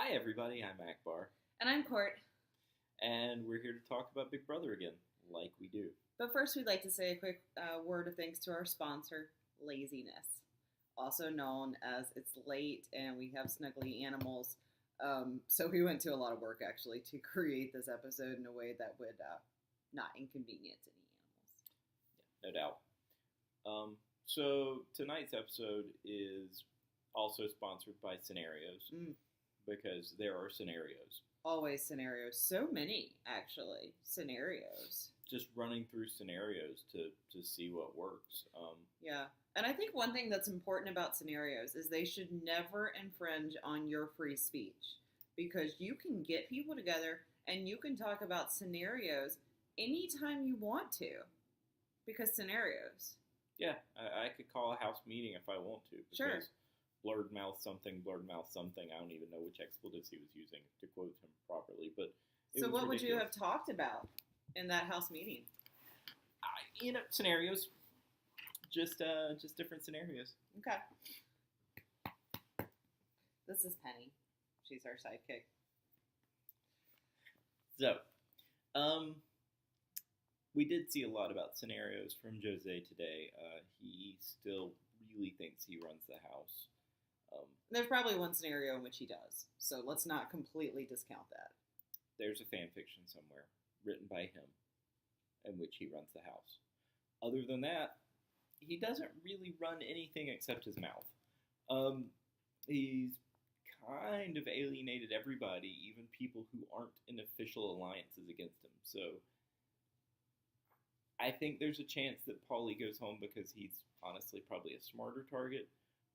Hi, everybody. I'm Akbar, And I'm Court. and we're here to talk about Big Brother again, like we do. But first, we'd like to say a quick word of thanks to our sponsor, Laziness, also known as It's Late and We Have Snuggly Animals. So we went to a lot of work actually to create this episode in a way that would not inconvenience any animals. No doubt. So tonight's episode is also sponsored by Scenarios because there are scenarios. Always scenarios. So many, actually, scenarios. Just running through scenarios to see what works. Yeah. And I think one thing that's important about scenarios is they should never infringe on your free speech because you can get people together and you can talk about scenarios anytime you want to because scenarios. Yeah, I could call a house meeting if I want to. Because Sure. blurred mouth something. I don't even know which expletives he was using to quote him properly. But So what would you have ridiculous. talked about in that house meeting? Scenarios. Just different scenarios. Okay. This is Penny. She's our sidekick. So, we did see a lot about scenarios from Jose today. He still really thinks he runs the house. There's probably one scenario in which he does, so let's not completely discount that. There's a fan fiction somewhere written by him in which he runs the house. Other than that, he doesn't really run anything except his mouth. He's kind of alienated everybody, even people who aren't in official alliances against him. So I think there's a chance that Paulie goes home because he's honestly probably a smarter target.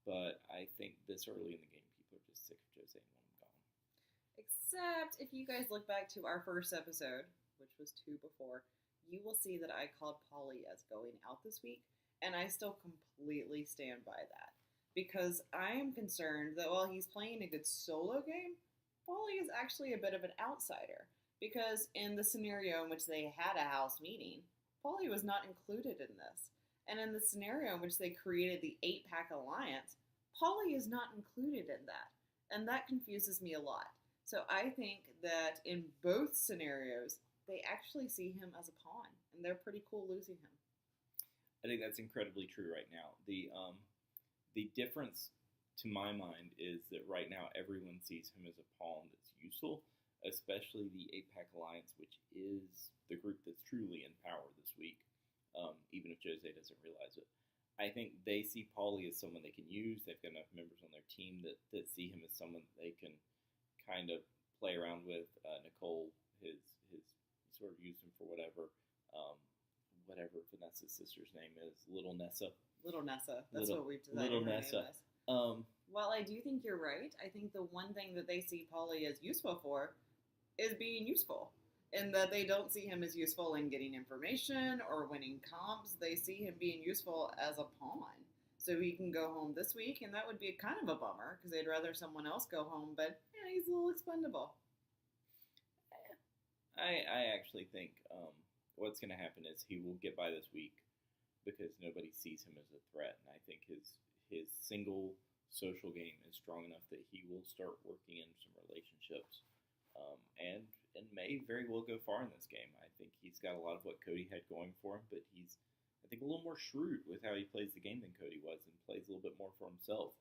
But I think this early in the game, people are just sick of Jose and want him gone. Except if you guys look back to our first episode, which was 2 before, you will see that I called Paulie as going out this week, and I still completely stand by that. Because I am concerned that while he's playing a good solo game, Paulie is actually a bit of an outsider. Because in the scenario in which they had a house meeting, Paulie was not included in this. And in the scenario in which they created the 8-pack alliance, Paulie is not included in that. And that confuses me a lot. So I think that in both scenarios, they actually see him as a pawn. And they're pretty cool losing him. I think that's incredibly true right now. The difference, to my mind, is that right now everyone sees him as a pawn that's useful, especially the 8-pack alliance, which is the group that's truly in power this week. Even if Jose doesn't realize it. I think they see Paulie as someone they can use. They've got enough members on their team that see him as someone that they can kind of play around with. Nicole, his sort of used him for whatever Vanessa's sister's name is, Little Nessa. Little Nessa. That's what we've decided Little her Nessa. name is. While I do think you're right, I think the one thing that they see Paulie as useful for is being useful. And that they don't see him as useful in getting information or winning comps. They see him being useful as a pawn. So he can go home this week, and that would be kind of a bummer, because they'd rather someone else go home, but yeah, he's a little expendable. I actually think what's going to happen is he will get by this week because nobody sees him as a threat. And I think his single social game is strong enough that he will start working in some relationships. And may very well go far in this game. I think he's got a lot of what Cody had going for him, but he's, I think, a little more shrewd with how he plays the game than Cody was and plays a little bit more for himself.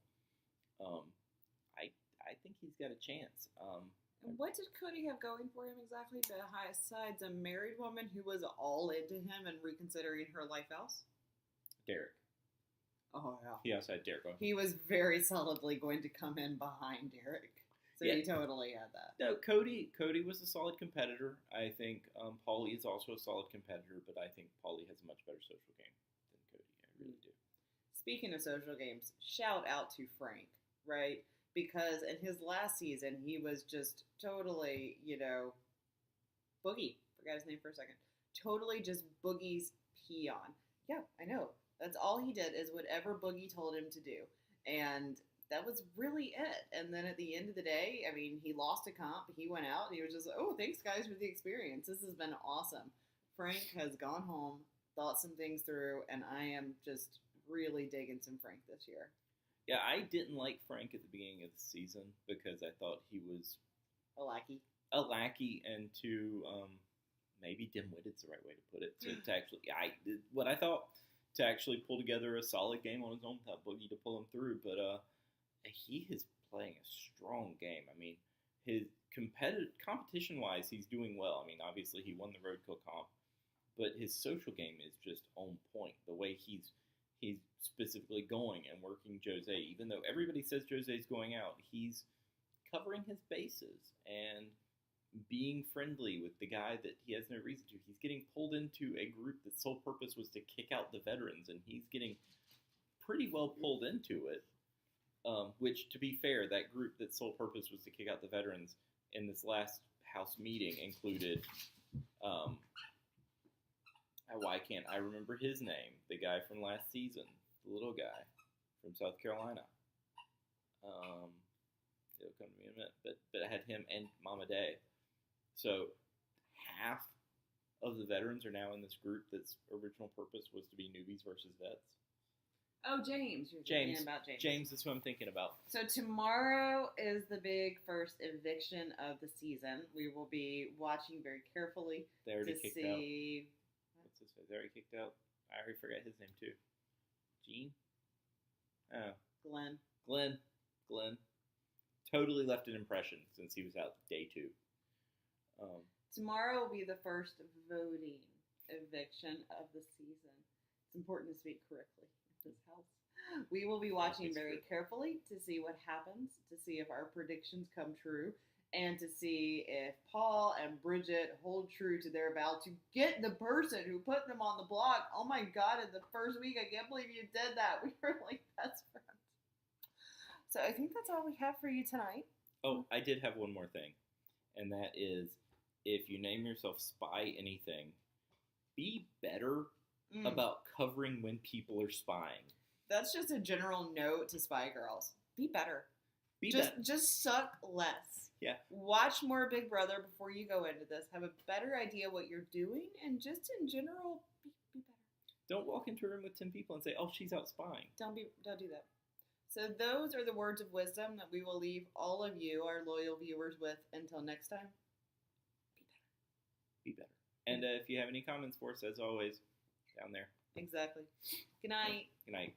I think he's got a chance. And what did Cody have going for him exactly besides a married woman who was all into him and reconsidering her life else? Derek. Oh, yeah. He also had Derek on. He was very solidly going to come in behind Derek. So Yeah. he totally had that. No, Cody was a solid competitor. I think Paulie is also a solid competitor, but I think Paulie has a much better social game than Cody. I really do. Speaking of social games, shout out to Frank, right? Because in his last season, he was just totally, Boogie. Forgot his name for a second. Totally just Boogie's peon. Yeah, I know. That's all he did is whatever Boogie told him to do. And that was really it. And then at the end of the day, I mean, he lost a comp. He went out. And he was just, oh, thanks, guys, for the experience. This has been awesome. Frank has gone home, thought some things through, and I am just really digging some Frank this year. Yeah, I didn't like Frank at the beginning of the season because I thought he was A lackey. a lackey and too maybe dim-witted's the right way to put it. To actually, what I thought to actually pull together a solid game on his own without Boogie to pull him through, but he is playing a strong game. I mean, his competition-wise, he's doing well. I mean, obviously he won the roadkill comp, but his social game is just on point. The way he's specifically going and working Jose, even though everybody says Jose's going out, he's covering his bases and being friendly with the guy that he has no reason to. He's getting pulled into a group that's sole purpose was to kick out the veterans, and he's getting pretty well pulled into it. Which, to be fair, that group that sole purpose was to kick out the veterans in this last House meeting included, why can't I remember his name? The guy from last season, the little guy from South Carolina. It'll come to me in a minute, but I had him and Mama Day. So half of the veterans are now in this group that's original purpose was to be newbies versus vets. Oh, James. You're thinking about James. James is who I'm thinking about. So tomorrow is the big first eviction of the season. We will be watching very carefully They already to kicked see. out. What's this? They already kicked out. I already forgot his name too. Gene? Oh. Glenn. Totally left an impression since he was out day 2. Tomorrow will be the first voting eviction of the season. It's important to speak correctly in this house. We will be watching very carefully to see what happens, to see if our predictions come true, and to see if Paul and Bridget hold true to their vow to get the person who put them on the block. Oh my God, in the first week, I can't believe you did that. We were like best friends. So I think that's all we have for you tonight. Oh, I did have one more thing, and that is if you name yourself Spy Anything, be better about covering when people are spying. That's just a general note to Spy Girls. Be better. Just suck less. Yeah. Watch more Big Brother before you go into this. Have a better idea what you're doing, and just in general, be better. Don't walk into a room with 10 people and say, "Oh, she's out spying." Don't do that. So those are the words of wisdom that we will leave all of you, our loyal viewers, with until next time. Be better. And if you have any comments for us, as always, down there. Exactly. Good night. Good night.